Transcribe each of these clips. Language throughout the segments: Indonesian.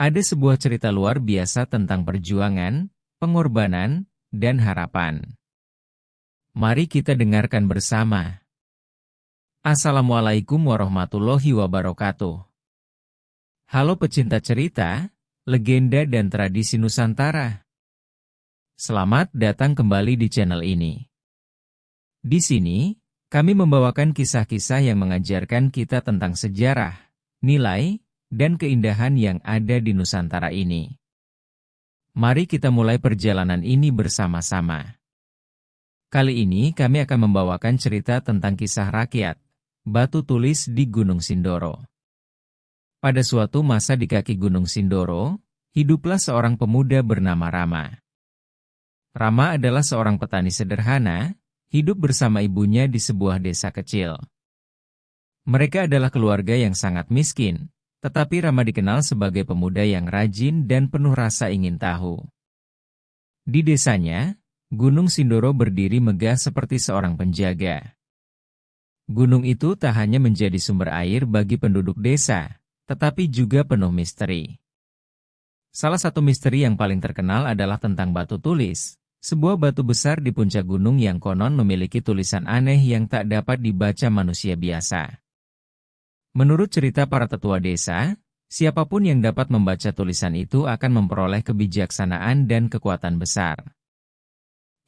Ada sebuah cerita luar biasa tentang perjuangan, pengorbanan, dan harapan. Mari kita dengarkan bersama. Assalamualaikum warahmatullahi wabarakatuh. Halo pecinta cerita, legenda dan tradisi Nusantara. Selamat datang kembali di channel ini. Di sini, kami membawakan kisah-kisah yang mengajarkan kita tentang sejarah, nilai, dan keindahan yang ada di Nusantara ini. Mari kita mulai perjalanan ini bersama-sama. Kali ini kami akan membawakan cerita tentang kisah rakyat, batu tulis di Gunung Sindoro. Pada suatu masa di kaki Gunung Sindoro, hiduplah seorang pemuda bernama Rama. Rama adalah seorang petani sederhana, hidup bersama ibunya di sebuah desa kecil. Mereka adalah keluarga yang sangat miskin, tetapi Rama dikenal sebagai pemuda yang rajin dan penuh rasa ingin tahu. Di desanya, Gunung Sindoro berdiri megah seperti seorang penjaga. Gunung itu tak hanya menjadi sumber air bagi penduduk desa, tetapi juga penuh misteri. Salah satu misteri yang paling terkenal adalah tentang batu tulis, sebuah batu besar di puncak gunung yang konon memiliki tulisan aneh yang tak dapat dibaca manusia biasa. Menurut cerita para tetua desa, siapapun yang dapat membaca tulisan itu akan memperoleh kebijaksanaan dan kekuatan besar.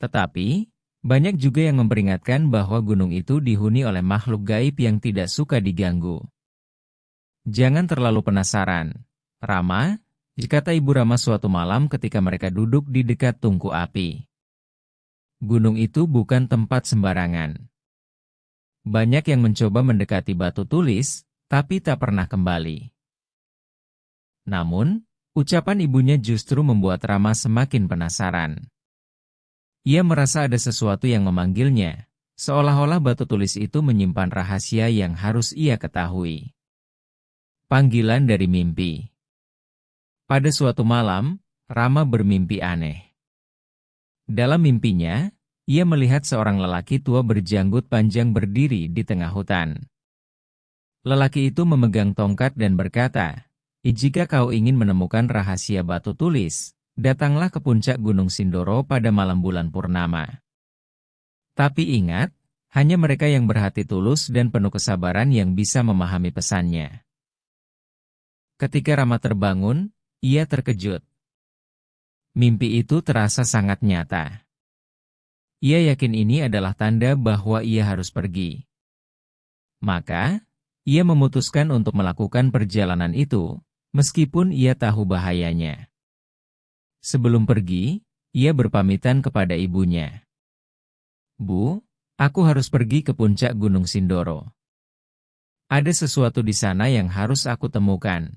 Tetapi, banyak juga yang memperingatkan bahwa gunung itu dihuni oleh makhluk gaib yang tidak suka diganggu. Jangan terlalu penasaran, Rama, kata Ibu Rama suatu malam ketika mereka duduk di dekat tungku api. Gunung itu bukan tempat sembarangan. Banyak yang mencoba mendekati batu tulis, tapi tak pernah kembali. Namun, ucapan ibunya justru membuat Rama semakin penasaran. Ia merasa ada sesuatu yang memanggilnya, seolah-olah batu tulis itu menyimpan rahasia yang harus ia ketahui. Panggilan dari mimpi. Pada suatu malam, Rama bermimpi aneh. Dalam mimpinya, ia melihat seorang lelaki tua berjanggut panjang berdiri di tengah hutan. Lelaki itu memegang tongkat dan berkata, "Jika kau ingin menemukan rahasia batu tulis, datanglah ke puncak Gunung Sindoro pada malam bulan purnama. Tapi ingat, hanya mereka yang berhati tulus dan penuh kesabaran yang bisa memahami pesannya." Ketika Rama terbangun, ia terkejut. Mimpi itu terasa sangat nyata. Ia yakin ini adalah tanda bahwa ia harus pergi. Maka, ia memutuskan untuk melakukan perjalanan itu, meskipun ia tahu bahayanya. Sebelum pergi, ia berpamitan kepada ibunya. "Bu, aku harus pergi ke puncak Gunung Sindoro. Ada sesuatu di sana yang harus aku temukan."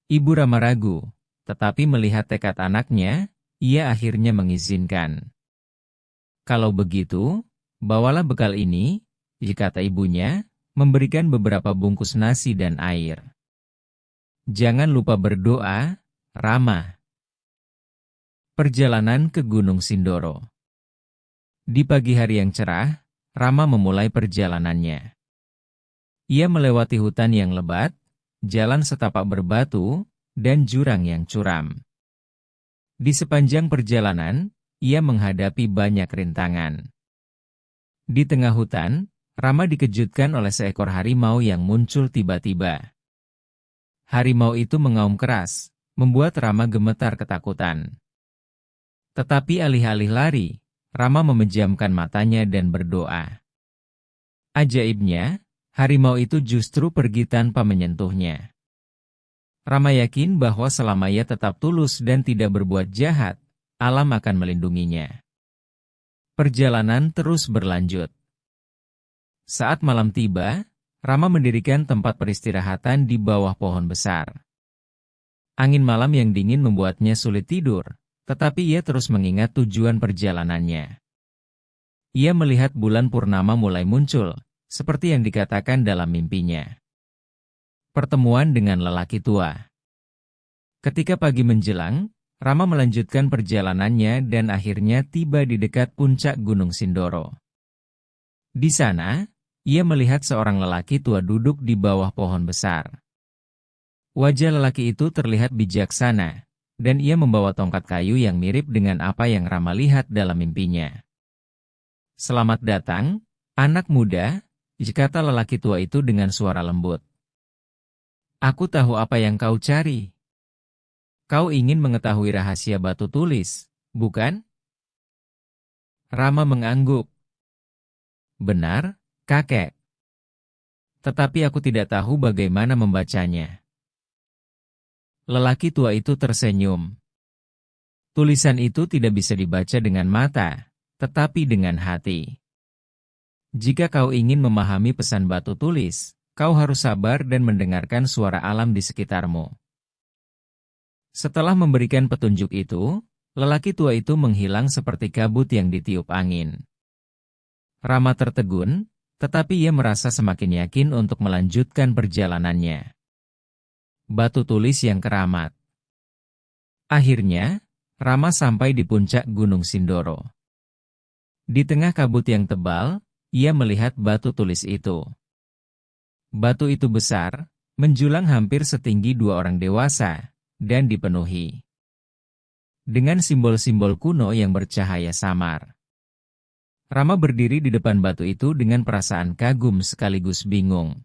Ibu Rama ragu, tetapi melihat tekad anaknya, ia akhirnya mengizinkan. "Kalau begitu, bawalah bekal ini," kata ibunya, memberikan beberapa bungkus nasi dan air. "Jangan lupa berdoa, Rama." Perjalanan ke Gunung Sindoro. Di pagi hari yang cerah, Rama memulai perjalanannya. Ia melewati hutan yang lebat, jalan setapak berbatu, dan jurang yang curam. Di sepanjang perjalanan, ia menghadapi banyak rintangan. Di tengah hutan, Rama dikejutkan oleh seekor harimau yang muncul tiba-tiba. Harimau itu mengaum keras, membuat Rama gemetar ketakutan. Tetapi alih-alih lari, Rama memejamkan matanya dan berdoa. Ajaibnya, harimau itu justru pergi tanpa menyentuhnya. Rama yakin bahwa selama ia tetap tulus dan tidak berbuat jahat, alam akan melindunginya. Perjalanan terus berlanjut. Saat malam tiba, Rama mendirikan tempat peristirahatan di bawah pohon besar. Angin malam yang dingin membuatnya sulit tidur, tetapi ia terus mengingat tujuan perjalanannya. Ia melihat bulan purnama mulai muncul, seperti yang dikatakan dalam mimpinya. Pertemuan dengan lelaki tua. Ketika pagi menjelang, Rama melanjutkan perjalanannya dan akhirnya tiba di dekat puncak Gunung Sindoro. Di sana, ia melihat seorang lelaki tua duduk di bawah pohon besar. Wajah lelaki itu terlihat bijaksana, dan ia membawa tongkat kayu yang mirip dengan apa yang Rama lihat dalam mimpinya. "Selamat datang, anak muda," kata lelaki tua itu dengan suara lembut. "Aku tahu apa yang kau cari. Kau ingin mengetahui rahasia batu tulis, bukan?" Rama mengangguk. "Benar, kakek. Tetapi aku tidak tahu bagaimana membacanya." Lelaki tua itu tersenyum. "Tulisan itu tidak bisa dibaca dengan mata, tetapi dengan hati. Jika kau ingin memahami pesan batu tulis, kau harus sabar dan mendengarkan suara alam di sekitarmu." Setelah memberikan petunjuk itu, lelaki tua itu menghilang seperti kabut yang ditiup angin. Rama tertegun, tetapi ia merasa semakin yakin untuk melanjutkan perjalanannya. Batu tulis yang keramat. Akhirnya, Rama sampai di puncak Gunung Sindoro. Di tengah kabut yang tebal, ia melihat batu tulis itu. Batu itu besar, menjulang hampir setinggi 2 orang dewasa, dan dipenuhi dengan simbol-simbol kuno yang bercahaya samar. Rama berdiri di depan batu itu dengan perasaan kagum sekaligus bingung.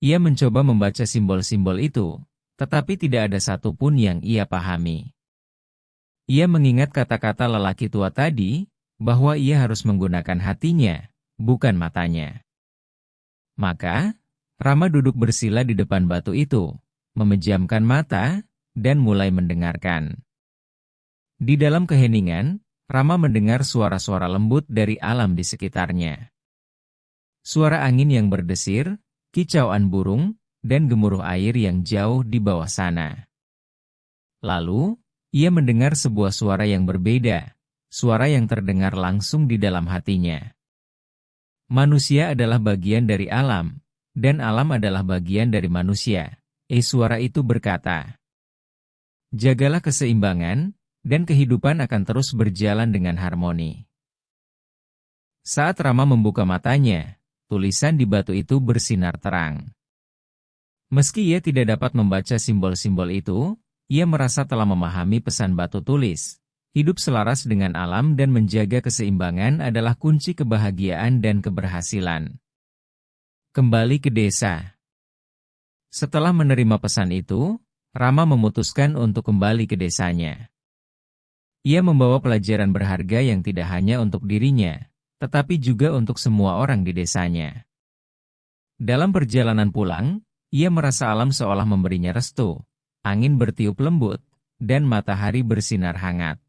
Ia mencoba membaca simbol-simbol itu, tetapi tidak ada satupun yang ia pahami. Ia mengingat kata-kata lelaki tua tadi, bahwa ia harus menggunakan hatinya, bukan matanya. Maka, Rama duduk bersila di depan batu itu, memejamkan mata, dan mulai mendengarkan. Di dalam keheningan, Rama mendengar suara-suara lembut dari alam di sekitarnya. Suara angin yang berdesir, kicauan burung, dan gemuruh air yang jauh di bawah sana. Lalu, ia mendengar sebuah suara yang berbeda, suara yang terdengar langsung di dalam hatinya. Manusia adalah bagian dari alam, dan alam adalah bagian dari manusia. Suara itu berkata, "Jagalah keseimbangan, dan kehidupan akan terus berjalan dengan harmoni." Saat Rama membuka matanya, tulisan di batu itu bersinar terang. Meski ia tidak dapat membaca simbol-simbol itu, ia merasa telah memahami pesan batu tulis. Hidup selaras dengan alam dan menjaga keseimbangan adalah kunci kebahagiaan dan keberhasilan. Kembali ke desa. Setelah menerima pesan itu, Rama memutuskan untuk kembali ke desanya. Ia membawa pelajaran berharga yang tidak hanya untuk dirinya, tetapi juga untuk semua orang di desanya. Dalam perjalanan pulang, ia merasa alam seolah memberinya restu, angin bertiup lembut, dan matahari bersinar hangat.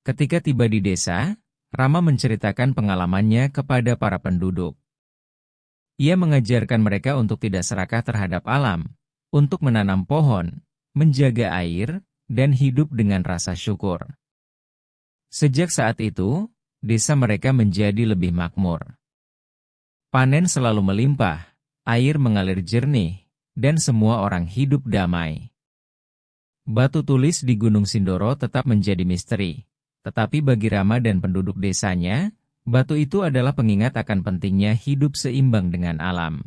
Ketika tiba di desa, Rama menceritakan pengalamannya kepada para penduduk. Ia mengajarkan mereka untuk tidak serakah terhadap alam, untuk menanam pohon, menjaga air, dan hidup dengan rasa syukur. Sejak saat itu, desa mereka menjadi lebih makmur. Panen selalu melimpah, air mengalir jernih, dan semua orang hidup damai. Batu tulis di Gunung Sindoro tetap menjadi misteri, tetapi bagi Rama dan penduduk desanya, batu itu adalah pengingat akan pentingnya hidup seimbang dengan alam.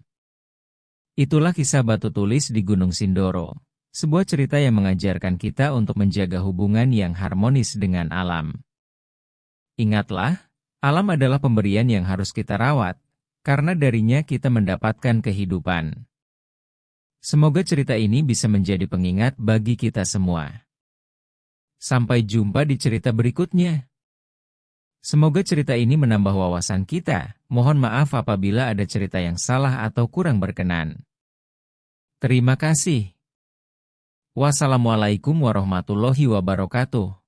Itulah kisah batu tulis di Gunung Sindoro. Sebuah cerita yang mengajarkan kita untuk menjaga hubungan yang harmonis dengan alam. Ingatlah, alam adalah pemberian yang harus kita rawat, karena darinya kita mendapatkan kehidupan. Semoga cerita ini bisa menjadi pengingat bagi kita semua. Sampai jumpa di cerita berikutnya. Semoga cerita ini menambah wawasan kita. Mohon maaf apabila ada cerita yang salah atau kurang berkenan. Terima kasih. Wassalamualaikum warahmatullahi wabarakatuh.